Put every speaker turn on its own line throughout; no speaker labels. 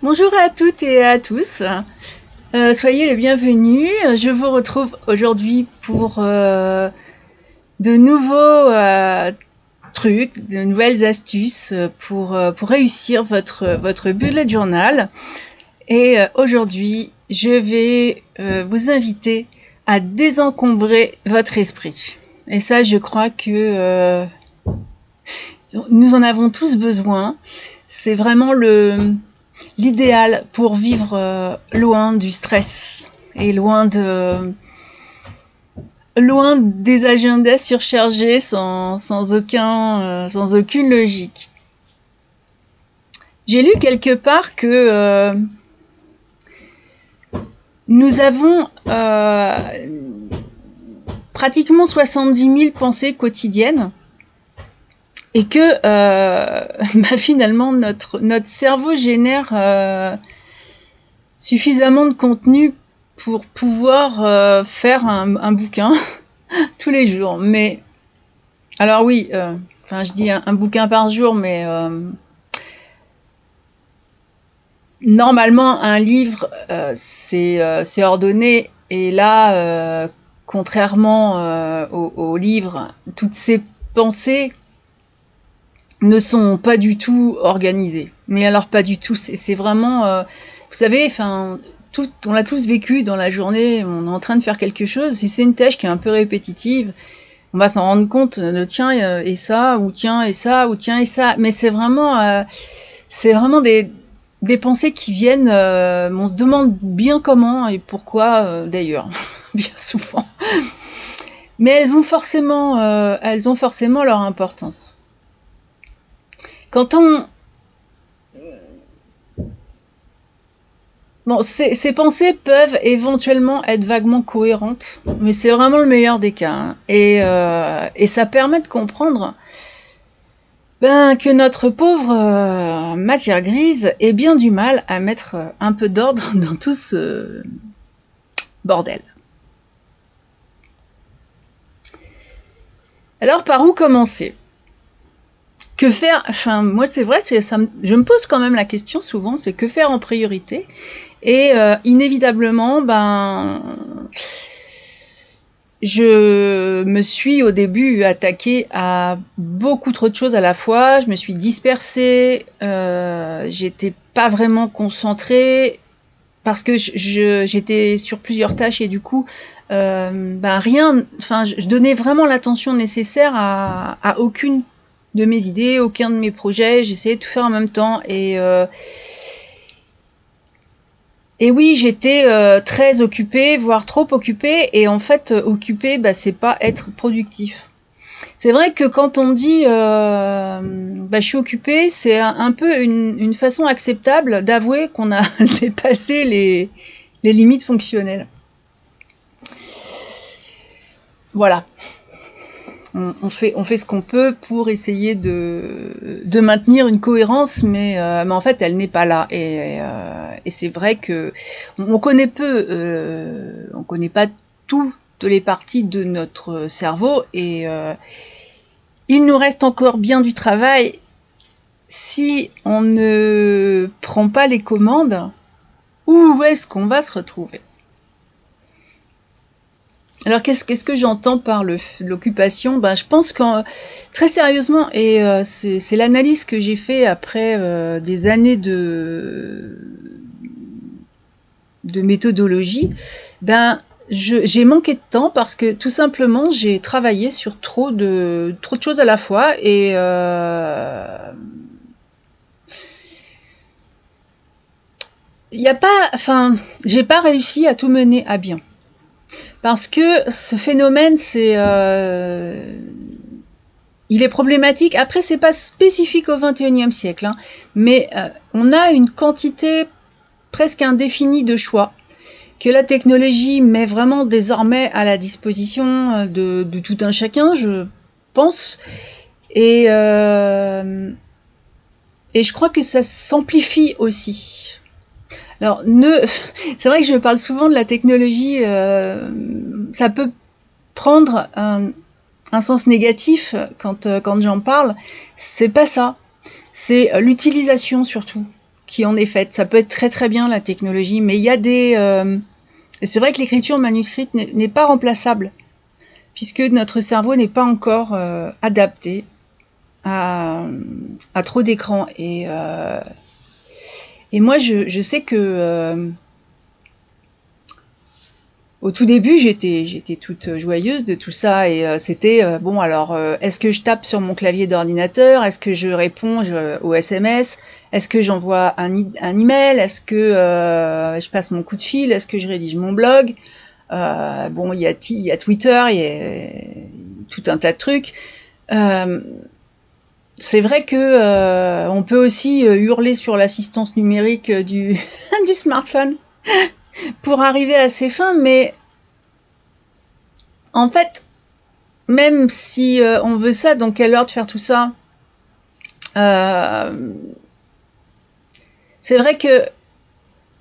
Bonjour à toutes et à tous, soyez les bienvenus. Je vous retrouve aujourd'hui pour de nouveaux trucs, de nouvelles astuces pour réussir votre bullet journal. Et aujourd'hui, je vais vous inviter à désencombrer votre esprit. Et ça, je crois que nous en avons tous besoin. C'est vraiment l'idéal pour vivre loin du stress et loin des agendas surchargés sans aucune logique. J'ai lu quelque part que nous avons pratiquement 70 000 pensées quotidiennes et que finalement notre cerveau génère suffisamment de contenu pour pouvoir faire un bouquin tous les jours. Mais alors oui, je dis un bouquin par jour, mais normalement un livre c'est ordonné, et là contrairement au livre, toutes ces pensées ne sont pas du tout organisées. Mais alors pas du tout, c'est vraiment vous savez, on l'a tous vécu dans la journée, on est en train de faire quelque chose, si c'est une tâche qui est un peu répétitive, on va s'en rendre compte, tiens et ça, ou tiens et ça, ou tiens et ça, mais c'est vraiment des pensées qui viennent, on se demande bien comment et pourquoi d'ailleurs, bien souvent. Mais elles ont forcément leur importance. Quand ces pensées peuvent éventuellement être vaguement cohérentes, mais c'est vraiment le meilleur des cas. Hein. Et ça permet de comprendre que notre pauvre matière grise ait bien du mal à mettre un peu d'ordre dans tout ce bordel. Alors, par où commencer ? Que faire ? Moi, c'est vrai, je me pose quand même la question souvent, c'est que faire en priorité ? Et inévitablement, je me suis au début attaquée à beaucoup trop de choses à la fois, je me suis dispersée, j'étais pas vraiment concentrée, parce que j'étais sur plusieurs tâches et du coup, je donnais vraiment l'attention nécessaire à aucune de mes idées, aucun de mes projets, j'essayais de tout faire en même temps, et oui, j'étais très occupée, voire trop occupée, et en fait, occupée, c'est pas être productif. C'est vrai que quand on dit je suis occupée, c'est un peu une façon acceptable d'avouer qu'on a dépassé les limites fonctionnelles. Voilà. On fait ce qu'on peut pour essayer de maintenir une cohérence, mais en fait elle n'est pas là, et c'est vrai que on connaît on connaît pas toutes les parties de notre cerveau, et il nous reste encore bien du travail si on ne prend pas les commandes. Où est-ce qu'on va se retrouver ? Alors, qu'est-ce que j'entends par l'occupation ? Je pense que, très sérieusement, et c'est l'analyse que j'ai fait après des années de méthodologie, j'ai manqué de temps parce que tout simplement j'ai travaillé sur trop de choses à la fois, et j'ai pas réussi à tout mener à bien. Parce que ce phénomène, il est problématique. Après, c'est pas spécifique au XXIe siècle, hein, mais on a une quantité presque indéfinie de choix que la technologie met vraiment désormais à la disposition de tout un chacun, je pense. Et je crois que ça s'amplifie aussi. Alors, c'est vrai que je parle souvent de la technologie, ça peut prendre un sens négatif quand j'en parle. C'est pas ça, c'est l'utilisation surtout. qui en est faite. Ça peut être très très bien la technologie, mais il y a et c'est vrai que l'écriture manuscrite n'est pas remplaçable, puisque notre cerveau n'est pas encore adapté à trop d'écran. Et moi, je sais que au tout début, j'étais toute joyeuse de tout ça, et c'était bon. Alors, est-ce que je tape sur mon clavier d'ordinateur? Est-ce que je réponds aux SMS? Est-ce que j'envoie un email? Est-ce que je passe mon coup de fil? Est-ce que je rédige mon blog? Bon, il y a Twitter, il y a tout un tas de trucs. C'est vrai que on peut aussi hurler sur l'assistance numérique du du smartphone pour arriver à ses fins, mais en fait, même si on veut ça, dans quelle heure de faire tout ça? C'est vrai que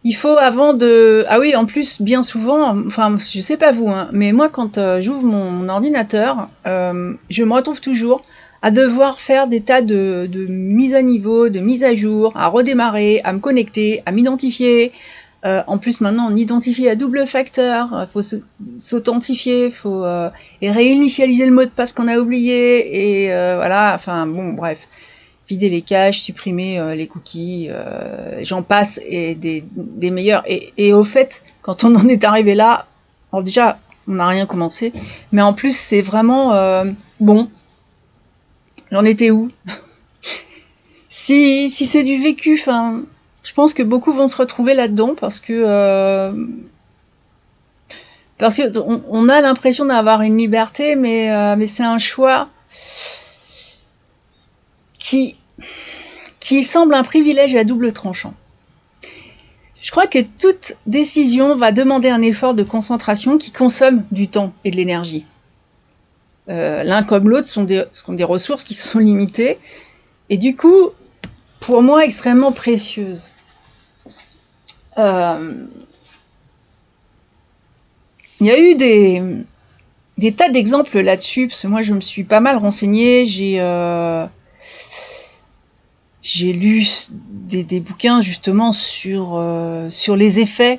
il faut avant de... Ah oui, en plus, bien souvent, enfin, je sais pas vous, hein, mais moi, quand j'ouvre mon ordinateur, je me retrouve toujours à devoir faire des tas de mises à niveau, de mises à jour, à redémarrer, à me connecter, à m'identifier. En plus, maintenant, on identifie à double facteur, faut s'authentifier, faut et réinitialiser le mot de passe qu'on a oublié, et voilà, enfin, bon, bref. Vider les caches, supprimer les cookies, j'en passe, et des meilleurs. Et au fait, quand on en est arrivé là, alors déjà, on n'a rien commencé, mais en plus, c'est vraiment bon. J'en étais où? Si c'est du vécu, enfin, je pense que beaucoup vont se retrouver là-dedans, parce que on a l'impression d'avoir une liberté, mais c'est un choix qui semble un privilège à double tranchant. Je crois que toute décision va demander un effort de concentration qui consomme du temps et de l'énergie. L'un comme l'autre sont des ressources qui sont limitées, et du coup, pour moi, extrêmement précieuses. Il y a eu des tas d'exemples là-dessus, parce que moi, je me suis pas mal renseignée, j'ai lu des bouquins justement sur les effets.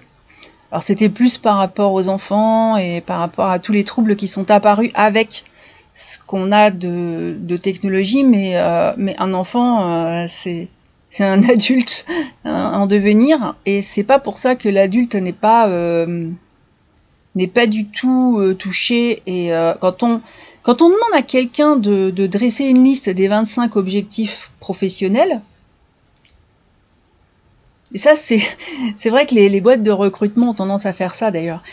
Alors c'était plus par rapport aux enfants et par rapport à tous les troubles qui sont apparus avec ce qu'on a de technologie, mais un enfant, c'est un adulte en devenir, et c'est pas pour ça que l'adulte n'est pas du tout touché. Et quand on demande à quelqu'un de dresser une liste des 25 objectifs professionnels, et ça, c'est vrai que les boîtes de recrutement ont tendance à faire ça, d'ailleurs.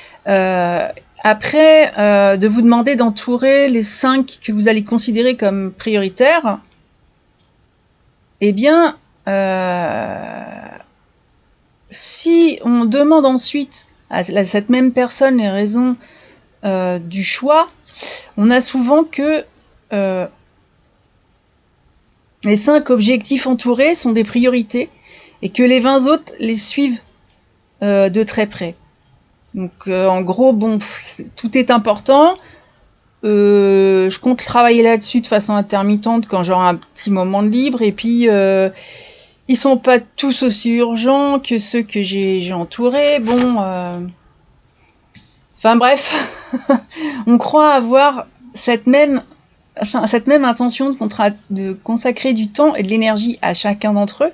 Après, de vous demander d'entourer les 5 que vous allez considérer comme prioritaires, eh bien, si on demande ensuite à cette même personne les raisons du choix, on a souvent que les 5 objectifs entourés sont des priorités, et que les 20 autres les suivent de très près. Donc en gros, bon, tout est important. Je compte travailler là-dessus de façon intermittente quand j'aurai un petit moment de libre, et puis ils sont pas tous aussi urgents que ceux que j'ai entourés. Bon, enfin bref, on croit avoir cette même intention de consacrer du temps et de l'énergie à chacun d'entre eux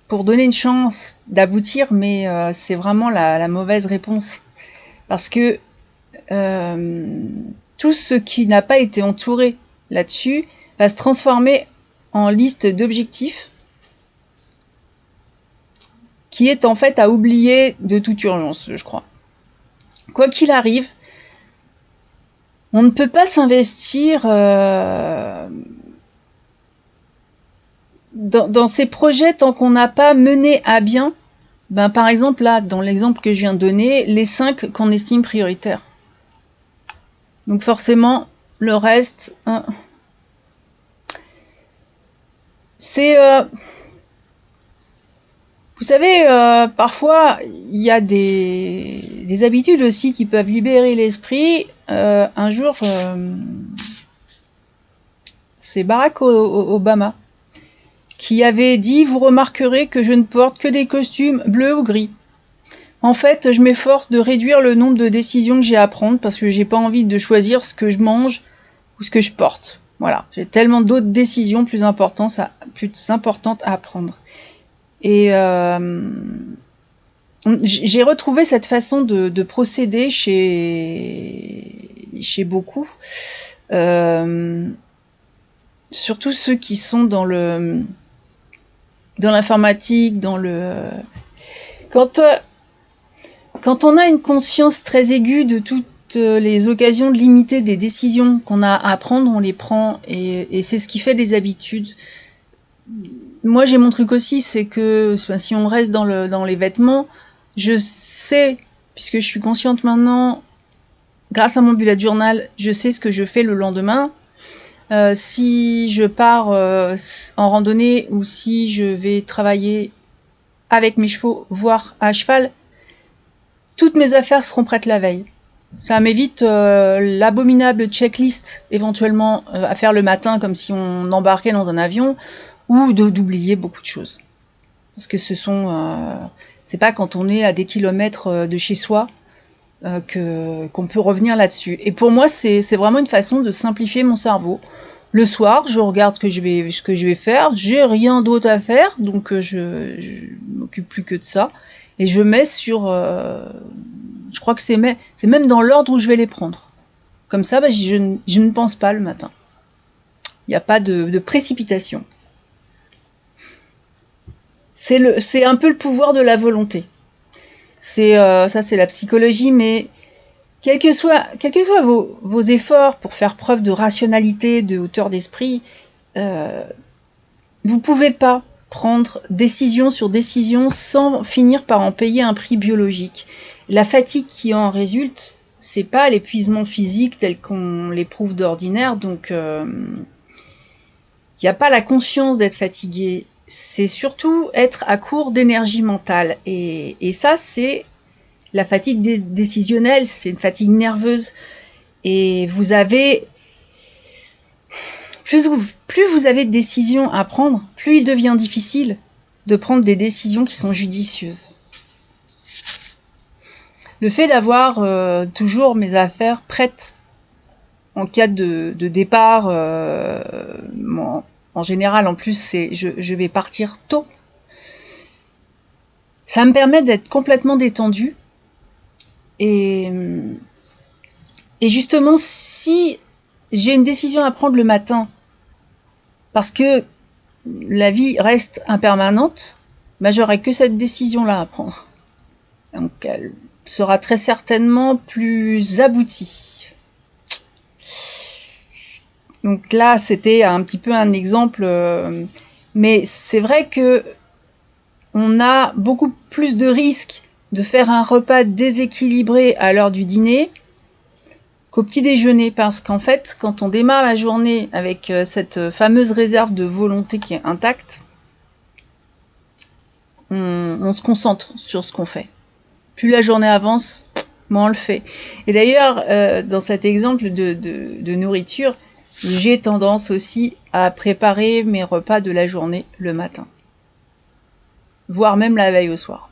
pour donner une chance d'aboutir, mais c'est vraiment la mauvaise réponse. Parce que tout ce qui n'a pas été entouré là-dessus va se transformer en liste d'objectifs qui est en fait à oublier de toute urgence, je crois. Quoi qu'il arrive, on ne peut pas s'investir dans ces projets tant qu'on n'a pas mené à bien, par exemple là, dans l'exemple que je viens de donner, les 5 qu'on estime prioritaires. Donc forcément, le reste, c'est... vous savez, parfois, il y a des habitudes aussi qui peuvent libérer l'esprit. Un jour, c'est Barack Obama qui avait dit « Vous remarquerez que je ne porte que des costumes bleus ou gris ». En fait, je m'efforce de réduire le nombre de décisions que j'ai à prendre parce que j'ai pas envie de choisir ce que je mange ou ce que je porte. Voilà, j'ai tellement d'autres décisions plus importantes à prendre. Et j'ai retrouvé cette façon de procéder chez beaucoup, surtout ceux qui sont dans l'informatique, quand on a une conscience très aiguë de toutes les occasions de limiter des décisions qu'on a à prendre, on les prend et c'est ce qui fait des habitudes. Moi, j'ai mon truc aussi, c'est que si on reste dans les vêtements, je sais, puisque je suis consciente maintenant, grâce à mon bullet journal, je sais ce que je fais le lendemain. Si je pars en randonnée ou si je vais travailler avec mes chevaux, voire à cheval, toutes mes affaires seront prêtes la veille. Ça m'évite l'abominable checklist éventuellement à faire le matin comme si on embarquait dans un avion ou d'oublier beaucoup de choses. Parce que c'est pas quand on est à des kilomètres de chez soi qu'on peut revenir là-dessus. Et pour moi, c'est vraiment une façon de simplifier mon cerveau. Le soir, je regarde ce que je vais faire. J'ai rien d'autre à faire, donc je m'occupe plus que de ça. Et je mets sur... je crois que c'est même dans l'ordre où je vais les prendre. Comme ça, je ne pense pas le matin. Il n'y a pas de précipitation. C'est un peu le pouvoir de la volonté. Ça, c'est la psychologie, mais quels que soient vos efforts pour faire preuve de rationalité, de hauteur d'esprit, vous pouvez pas prendre décision sur décision sans finir par en payer un prix biologique. La fatigue qui en résulte, c'est pas l'épuisement physique tel qu'on l'éprouve d'ordinaire, donc il n'y a pas la conscience d'être fatigué. C'est surtout être à court d'énergie mentale. Et ça, c'est la fatigue décisionnelle, c'est une fatigue nerveuse. Et vous avez... Plus vous avez de décisions à prendre, plus il devient difficile de prendre des décisions qui sont judicieuses. Le fait d'avoir toujours mes affaires prêtes en cas de départ, en général, en plus, je vais partir tôt. Ça me permet d'être complètement détendue. Et justement, si j'ai une décision à prendre le matin, parce que la vie reste impermanente, j'aurai que cette décision-là à prendre. Donc, elle sera très certainement plus aboutie. Donc là, c'était un petit peu un exemple, mais c'est vrai que on a beaucoup plus de risques de faire un repas déséquilibré à l'heure du dîner qu'au petit déjeuner, parce qu'en fait, quand on démarre la journée avec cette fameuse réserve de volonté qui est intacte, on se concentre sur ce qu'on fait. Plus la journée avance, moins on le fait. Et d'ailleurs, dans cet exemple de nourriture, j'ai tendance aussi à préparer mes repas de la journée le matin, voire même la veille au soir.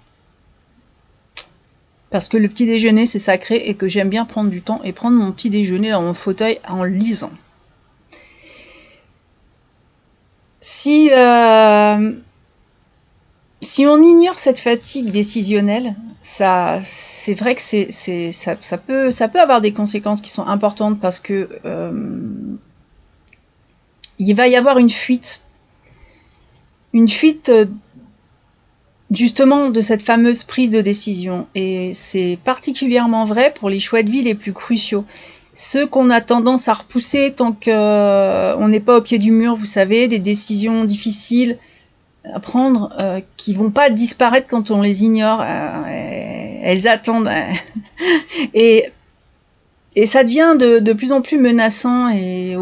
Parce que le petit déjeuner, c'est sacré et que j'aime bien prendre du temps et prendre mon petit déjeuner dans mon fauteuil en lisant. Si on ignore cette fatigue décisionnelle, c'est vrai que ça peut avoir des conséquences qui sont importantes parce que il va y avoir une fuite justement de cette fameuse prise de décision. Et c'est particulièrement vrai pour les choix de vie les plus cruciaux. Ceux qu'on a tendance à repousser tant qu'on n'est pas au pied du mur, vous savez, des décisions difficiles à prendre qui vont pas disparaître quand on les ignore. Elles attendent. Et ça devient de plus en plus menaçant et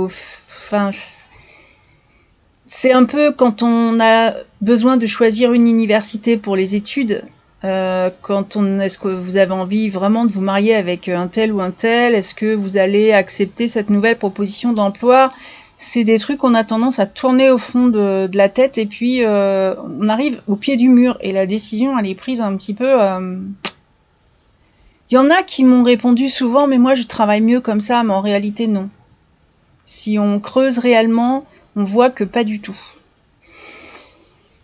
c'est un peu quand on a besoin de choisir une université pour les études. Est-ce que vous avez envie vraiment de vous marier avec un tel ou un tel? Est-ce que vous allez accepter cette nouvelle proposition d'emploi? c'est des trucs qu'on a tendance à tourner au fond de la tête et puis on arrive au pied du mur et la décision elle est prise un petit peu... Il y en a qui m'ont répondu souvent mais moi je travaille mieux comme ça, mais en réalité non. Si on creuse réellement, on voit que pas du tout.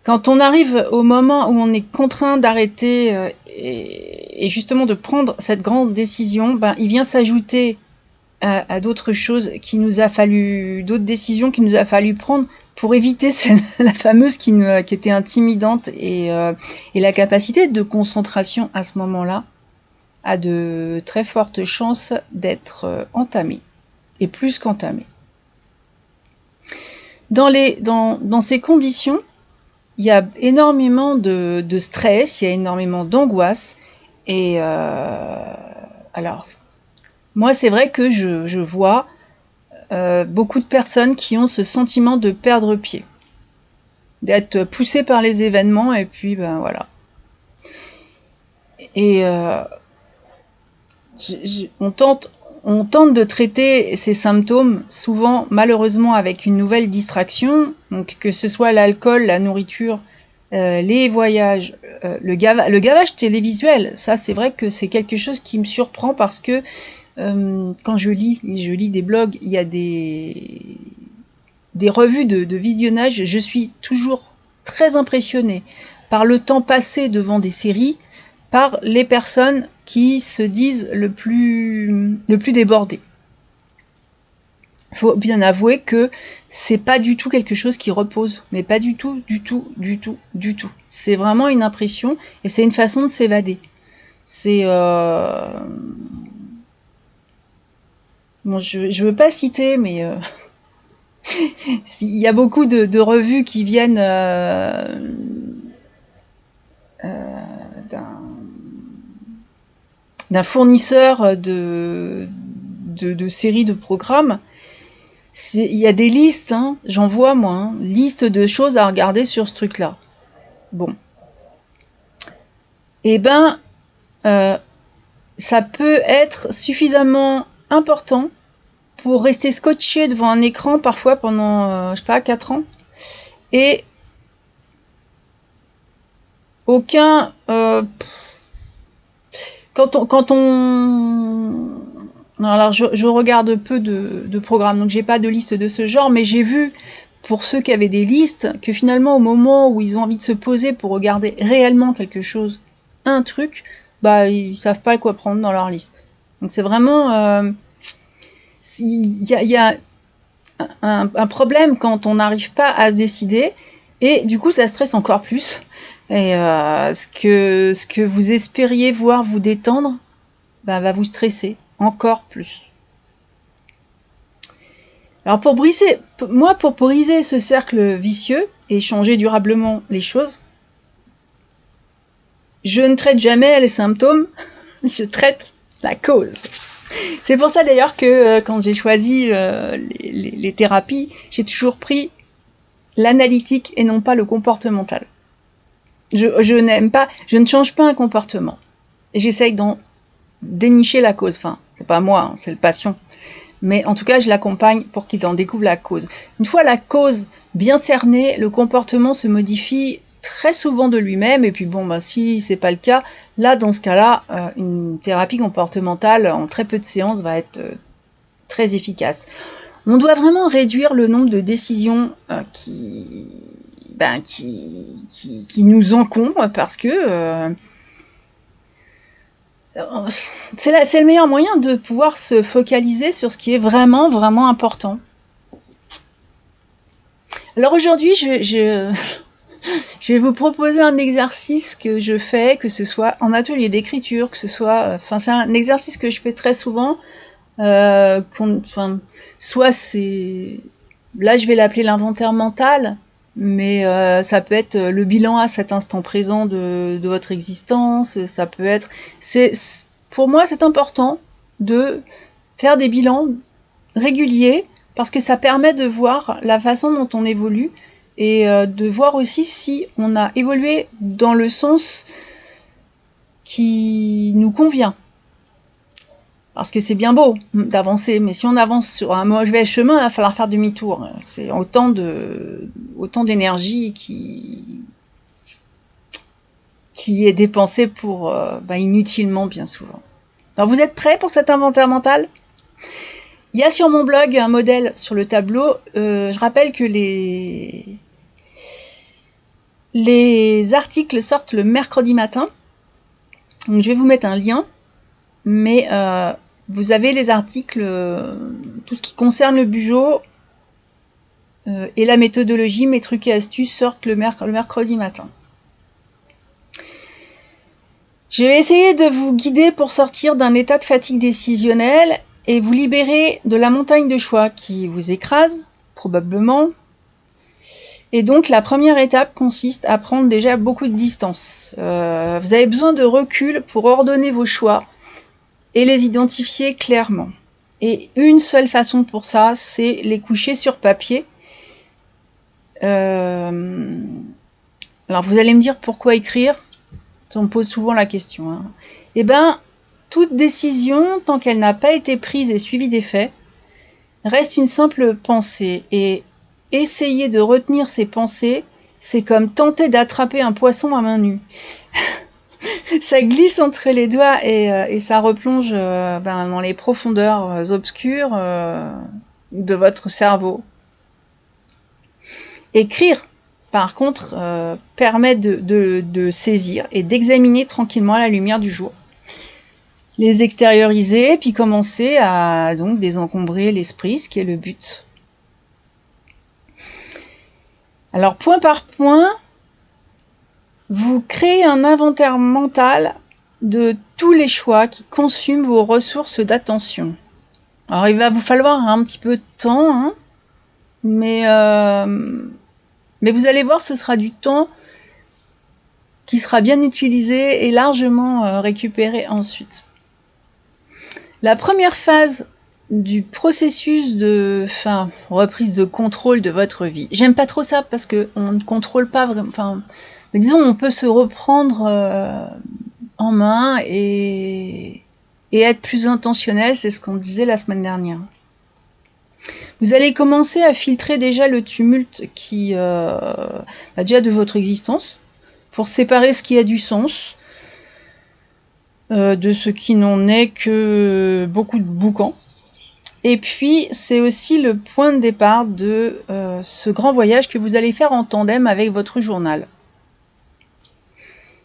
Quand on arrive au moment où on est contraint d'arrêter et justement de prendre cette grande décision, il vient s'ajouter à d'autres choses d'autres décisions qu'il nous a fallu prendre pour éviter la fameuse qui était intimidante et la capacité de concentration à ce moment-là a de très fortes chances d'être entamée et plus qu'entamée. Dans ces conditions, il y a énormément de stress, il y a énormément d'angoisse et alors moi c'est vrai que je vois beaucoup de personnes qui ont ce sentiment de perdre pied, d'être poussées par les événements et puis voilà. Et on tente de traiter ces symptômes, souvent malheureusement avec une nouvelle distraction, donc que ce soit l'alcool, la nourriture, les voyages, le gavage télévisuel. Ça c'est vrai que c'est quelque chose qui me surprend parce que quand je lis des blogs, il y a des revues de visionnage, je suis toujours très impressionnée par le temps passé devant des séries, par les personnes qui se disent le plus débordées. Il faut bien avouer que c'est pas du tout quelque chose qui repose, mais pas du tout. C'est vraiment une impression et c'est une façon de s'évader. C'est bon, je veux pas citer, mais il y a beaucoup de revues qui viennent d'un fournisseur de séries de programmes. Il y a des listes, j'en vois moi, liste de choses à regarder sur ce truc-là. Bon. Eh ça peut être suffisamment important pour rester scotché devant un écran parfois pendant, 4 ans. Et aucun... quand on alors je regarde peu de programmes, donc j'ai pas de liste de ce genre, mais j'ai vu pour ceux qui avaient des listes que finalement au moment où ils ont envie de se poser pour regarder réellement quelque chose, un truc, ils savent pas quoi prendre dans leur liste. Donc c'est vraiment il y a un problème quand on n'arrive pas à se décider et du coup ça stresse encore plus. Et ce que vous espériez voir vous détendre va vous stresser encore plus. Alors pour briser ce cercle vicieux et changer durablement les choses, je ne traite jamais les symptômes, je traite la cause. C'est pour ça d'ailleurs que quand j'ai choisi les thérapies, j'ai toujours pris l'analytique et non pas le comportemental. Je ne change pas un comportement. J'essaye d'en dénicher la cause. Enfin, c'est pas moi, c'est le patient. Mais en tout cas, je l'accompagne pour qu'il en découvre la cause. Une fois la cause bien cernée, le comportement se modifie très souvent de lui-même. Et puis si c'est pas le cas, là, dans ce cas-là, une thérapie comportementale en très peu de séances va être très efficace. On doit vraiment réduire le nombre de décisions qui nous encombrent parce que c'est le meilleur moyen de pouvoir se focaliser sur ce qui est vraiment, vraiment important. Alors aujourd'hui, je vais vous proposer un exercice que je fais, que ce soit en atelier d'écriture, que ce soit... c'est un exercice que je fais très souvent. Soit c'est... Là, je vais l'appeler l'inventaire mental, mais ça peut être le bilan à cet instant présent de votre existence. Ça peut être... Pour moi, c'est important de faire des bilans réguliers parce que ça permet de voir la façon dont on évolue et de voir aussi si on a évolué dans le sens qui nous convient. Parce que c'est bien beau d'avancer, mais si on avance sur un mauvais chemin, il va falloir faire demi-tour. C'est autant d'énergie qui est dépensée pour inutilement bien souvent. Alors vous êtes prêts pour cet inventaire mental ? Il y a sur mon blog un modèle sur le tableau. Je rappelle que les articles sortent le mercredi matin. Donc je vais vous mettre un lien, mais vous avez les articles, tout ce qui concerne le Bugeaud et la méthodologie, mes trucs et astuces sortent le mercredi matin. Je vais essayer de vous guider pour sortir d'un état de fatigue décisionnelle et vous libérer de la montagne de choix qui vous écrase, probablement. Et donc la première étape consiste à prendre déjà beaucoup de distance. Vous avez besoin de recul pour ordonner vos choix et les identifier clairement. Et une seule façon pour ça, c'est les coucher sur papier. Alors vous allez me dire pourquoi écrire ? On me pose souvent la question. Hein. Eh bien, toute décision, tant qu'elle n'a pas été prise et suivie des faits, reste une simple pensée. Et essayer de retenir ces pensées, c'est comme tenter d'attraper un poisson à main nue. Ça glisse entre les doigts et ça replonge dans les profondeurs obscures de votre cerveau. Écrire, par contre, permet de saisir et d'examiner tranquillement à la lumière du jour. Les extérioriser, puis commencer à donc désencombrer l'esprit, ce qui est le but. Alors, point par point, vous créez un inventaire mental de tous les choix qui consument vos ressources d'attention. Alors, il va vous falloir un petit peu de temps, hein, mais vous allez voir, ce sera du temps qui sera bien utilisé et largement récupéré ensuite. La première phase du processus de reprise de contrôle de votre vie. J'aime pas trop ça parce qu'on ne contrôle pas vraiment. Mais disons, on peut se reprendre en main et être plus intentionnel, c'est ce qu'on disait la semaine dernière. Vous allez commencer à filtrer déjà le tumulte qui déjà de votre existence, pour séparer ce qui a du sens de ce qui n'en est que beaucoup de boucans. Et puis, c'est aussi le point de départ de ce grand voyage que vous allez faire en tandem avec votre journal.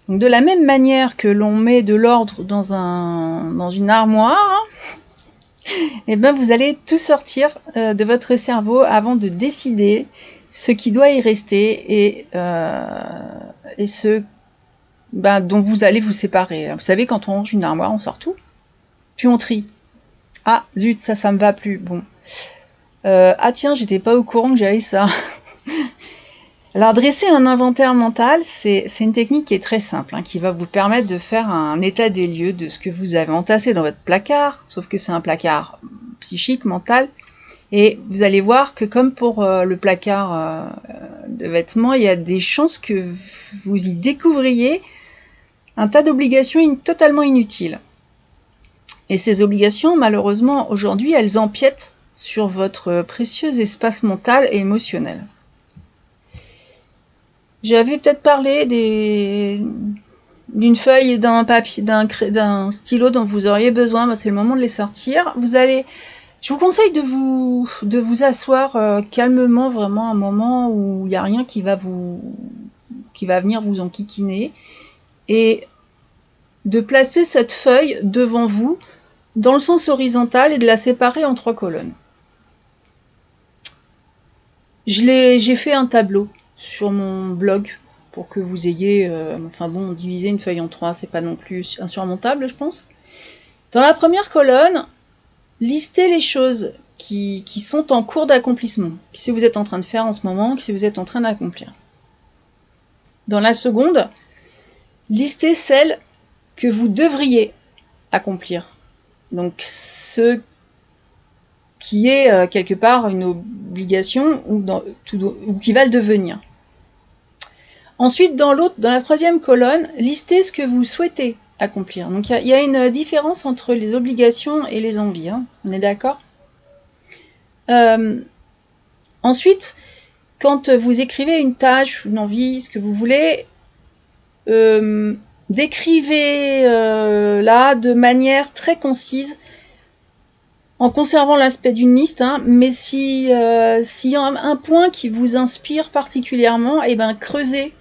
Donc, de la même manière que l'on met de l'ordre dans une armoire, et ben vous allez tout sortir de votre cerveau avant de décider ce qui doit y rester et ce dont vous allez vous séparer. Vous savez, quand on range une armoire, on sort tout, puis on trie. Ah, zut, ça me va plus. Bon. Ah tiens, j'étais pas au courant que j'avais ça. Alors, dresser un inventaire mental, c'est une technique qui est très simple, hein, qui va vous permettre de faire un état des lieux de ce que vous avez entassé dans votre placard, sauf que c'est un placard psychique, mental, et vous allez voir que comme pour le placard de vêtements, il y a des chances que vous y découvriez un tas d'obligations totalement inutiles. Et ces obligations, malheureusement, aujourd'hui, elles empiètent sur votre précieux espace mental et émotionnel. J'avais peut-être parlé d'une feuille et d'un papier, d'un stylo dont vous auriez besoin. C'est le moment de les sortir. Je vous conseille de vous asseoir calmement, vraiment un moment où il n'y a rien qui va venir vous enquiquiner, et de placer cette feuille devant vous dans le sens horizontal et de la séparer en 3 colonnes. J'ai fait un tableau sur mon blog pour que vous ayez, diviser une feuille en 3, c'est pas non plus insurmontable, je pense. Dans la première colonne, listez les choses qui sont en cours d'accomplissement, si vous êtes en train de faire en ce moment, si vous êtes en train d'accomplir. Dans la seconde, listez celles que vous devriez accomplir. Donc, ce qui est quelque part une obligation ou qui va le devenir. Ensuite, dans la troisième colonne, listez ce que vous souhaitez accomplir. Donc il y a une différence entre les obligations et les envies, hein. On est d'accord? Ensuite, quand vous écrivez une tâche, une envie, ce que vous voulez, décrivez là de manière très concise, en conservant l'aspect d'une liste, hein, mais s'il y a un point qui vous inspire particulièrement, et ben creusez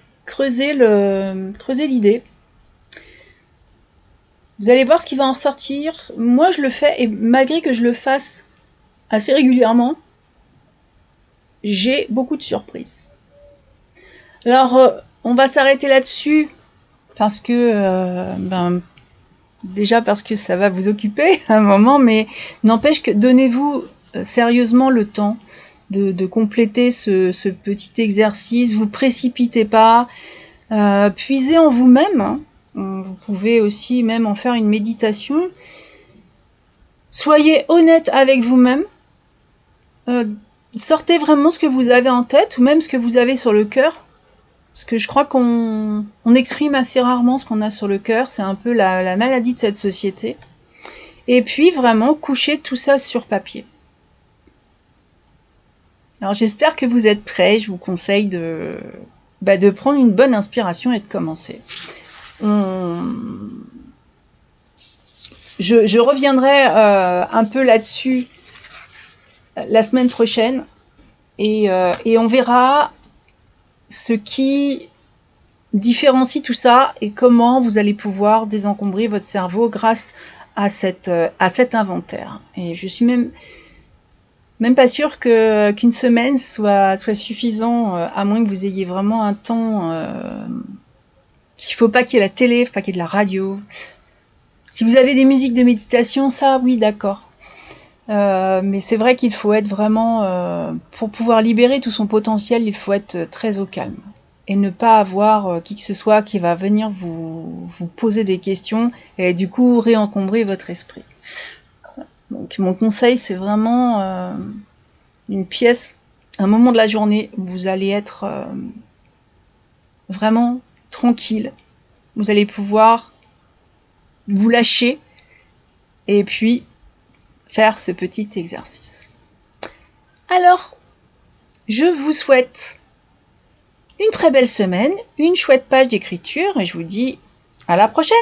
l'idée. Vous allez voir ce qui va en ressortir. Moi, je le fais, et malgré que je le fasse assez régulièrement, j'ai beaucoup de surprises. Alors, on va s'arrêter là-dessus, parce que, déjà parce que ça va vous occuper un moment, mais n'empêche que donnez-vous sérieusement le temps de compléter ce petit exercice. Vous précipitez pas, puisez en vous-même, hein. Vous pouvez aussi même en faire une méditation. Soyez honnête avec vous-même. Sortez vraiment ce que vous avez en tête, ou même ce que vous avez sur le cœur. Parce que je crois qu'on exprime assez rarement ce qu'on a sur le cœur. C'est un peu la maladie de cette société. Et puis vraiment coucher tout ça sur papier. Alors j'espère que vous êtes prêts. Je vous conseille de prendre une bonne inspiration et de commencer. Je reviendrai un peu là-dessus la semaine prochaine. Et on verra ce qui différencie tout ça et comment vous allez pouvoir désencombrer votre cerveau grâce à cet inventaire. Et je suis même pas sûre qu'une semaine soit suffisant, à moins que vous ayez vraiment un temps. S'il ne faut pas qu'il y ait la télé, il ne faut pas qu'il y ait de la radio. Si vous avez des musiques de méditation, ça, oui, d'accord. Mais c'est vrai qu'il faut être vraiment, pour pouvoir libérer tout son potentiel, il faut être très au calme. Et ne pas avoir qui que ce soit qui va venir vous poser des questions et du coup réencombrer votre esprit. Donc mon conseil, c'est vraiment une pièce, un moment de la journée où vous allez être vraiment tranquille. Vous allez pouvoir vous lâcher et puis faire ce petit exercice. Alors, je vous souhaite une très belle semaine, une chouette page d'écriture et je vous dis à la prochaine!